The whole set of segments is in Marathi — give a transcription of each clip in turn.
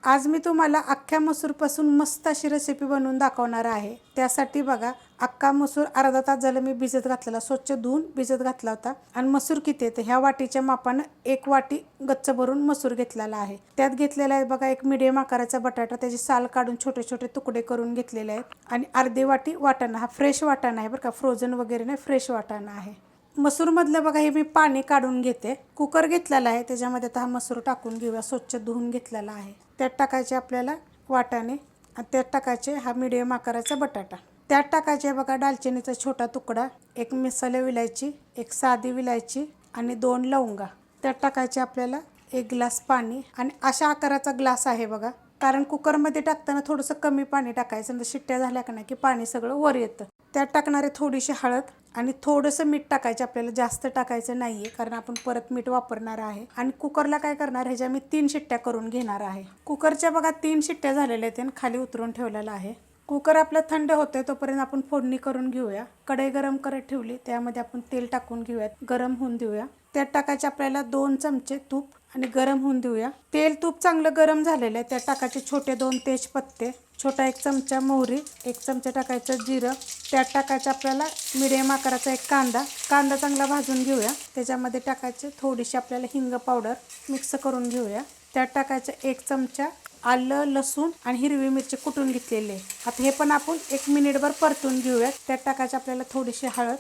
आज मी तुम्हाला अख्ख्या मसूरपासून मस्त अशी रेसिपी बनवून दाखवणार आहे। त्यासाठी बघा, अख्खा मसूर अर्धा तास झालं मी भिजत घातलेला, स्वच्छ धुवून भिजत घातला होता। आणि मसूर किती आहे, ह्या वाटीच्या मापाने 1 वाटी गच्च भरून मसूर घेतलेला आहे। त्यात घेतलेला आहे बघा एक मीडियम आकाराचा बटाटा, त्याची साल काढून छोटे छोटे तुकडे करून घेतलेले आहेत। आणि अर्धी वाटी वाटाणा, हा फ्रेश वाटाणा आहे बरं का, फ्रोझन वगैरे नाही, फ्रेश वाटाणा आहे। मसूर मधलं बघा हे मी पाणी काढून घेते। कुकर घेतलेला आहे, त्याच्यामध्ये आता हा मसूर टाकून घेऊया, स्वच्छ धुवून घेतलेला आहे। त्यात टाकायचे आपल्याला वाटाणे आणि त्यात टाकायचे हा मीडियम आकाराचा बटाटा। त्यात टाकायचे बघा दालचिनीचा छोटा तुकडा, एक मिसाले विलायची, एक साधी विलायची आणि 2 लवंगा। त्यात टाकायचे आपल्याला 1 ग्लास पाणी आणि अशा आकाराचा ग्लास आहे बघा, कारण कुकरमध्ये टाकताना थोडंसं कमी पाणी टाकायचं, म्हणजे शिट्ट्या झाल्या का नाही की पाणी सगळं वर येतं। त्यात टाकणारे थोडीशी हळद आणि थोडंसं मीठ टाकायचं, आपल्याला जास्त टाकायचं नाही आहे कारण आपण परत मीठ वापरणार आहे। आणि कुकरला काय करणार, ह्याच्या मी 3 शिट्ट्या करून घेणार आहे। कुकरच्या बघा 3 शिट्ट्या झालेल्या आहेत आणि खाली उतरून ठेवलेला आहे। कुकर आपलं थंड होतोय तोपर्यंत आपण फोडणी करून घेऊया। कढई गरम करत ठेवली, त्यामध्ये आपण तेल टाकून घेऊयात, गरम होऊन देऊया। त्यात टाकायचे आपल्याला 2 चमचे तूप आणि गरम होऊन देऊया। तेल तूप चांगलं गरम झालेलं आहे, त्यात टाकायचे छोटे 2 तेजपत्ते, छोटा 1 चमचा मोहरी, 1 चमचा टाकायचं जिरं। त्यात टाकायचं आपल्याला मीडियम आकाराचा 1 कांदा, कांदा चांगला भाजून घेऊया। त्याच्यामध्ये टाकायचे थोडीशी आपल्याला हिंग पावडर, मिक्स करून घेऊया। त्यात टाकायचं 1 चमचा आलं, लसूण आणि हिरवी मिरची कुटून घेतलेली आहे। आता हे पण आपण 1 मिनिटभर परतून घेऊयात। त्यात टाकायचं आपल्याला थोडीशी हळद,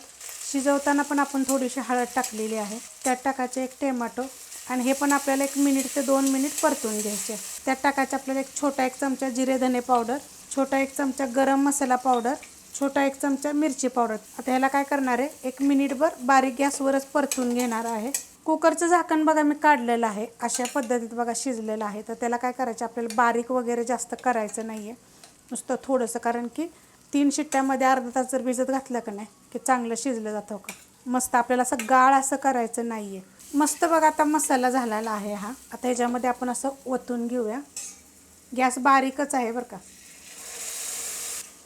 शिजवताना पण आपण थोडीशी हळद टाकलेली आहे। त्यात टाकायचं 1 टोमॅटो आणि हे पण आपल्याला 1 मिनिट ते 2 मिनिट परतून घ्यायचे। त्यात टाकायचं आपल्याला छोटा 1 चमचा जिरे धने पावडर, छोटा 1 चमचा गरम मसाला पावडर, छोटा 1 चमचा मिरची पावडर। आता ह्याला काय करणार आहे, 1 मिनिटभर बारीक गॅसवरच परतून घेणार आहे। कुकरचं झाकण बघा मी काढलेलं आहे, अशा पद्धतीत बघा शिजलेलं आहे। तर त्याला काय करायचं, आपल्याला बारीक वगैरे जास्त करायचं नाही आहे, नुसतं थोडंसं, कारण की 3 शिट्ट्यामध्ये अर्धा तास जर भिजत घातलं का नाही की चांगलं शिजलं जातं का मस्त, आपल्याला असं गाळ असं करायचं नाही आहे। मस्त बघा आता मसाला झालेला आहे हा। आता ह्याच्यामध्ये आपण असं ओतून घेऊया। गॅस बारीकच आहे बरं का,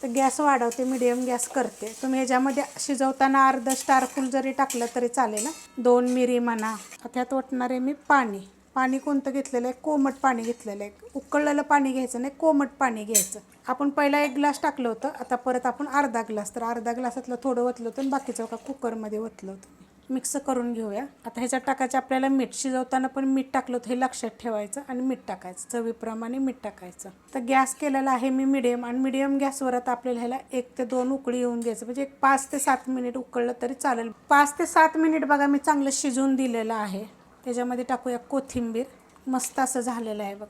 तर गॅस वाढवते, मीडियम गॅस करते। तुम्ही ह्याच्यामध्ये शिजवताना अर्धा स्टार फुल जरी टाकलं तरी चालेल, 2 मिरी म्हणा। त्यात ओतणार आहे मी पाणी। पाणी कोणतं घेतलेलं आहे, कोमट पाणी घेतलेलं आहे। उकळलेलं पाणी घ्यायचं नाही, कोमट पाणी घ्यायचं। आपण पहिला 1 ग्लास टाकलं होतं, आता परत आपण अर्धा ग्लास, तर अर्धा ग्लासातलं थोडं ओतलं होतं आणि बाकीचं का कुकरमध्ये ओतलं होतं। मिक्स करून घेऊया। आता ह्याच्यात टाकायचं आपल्याला मीठ, शिजवताना पण मीठ टाकलं होतं हे लक्षात ठेवायचं, आणि मीठ टाकायचं चवीप्रमाणे मीठ टाकायचं। तर गॅस केलेला आहे मी मीडियम, आणि मीडियम गॅसवर आता आपल्याला ह्याला 1 ते 2 उकळी येऊन द्यायचं, म्हणजे 5 ते 7 मिनिट उकळलं तरी चालेल। 5 ते 7 मिनिट बघा मी चांगलं शिजवून दिलेलं आहे। त्याच्यामध्ये टाकूया कोथिंबीर, मस्त असं झालेलं आहे बघा।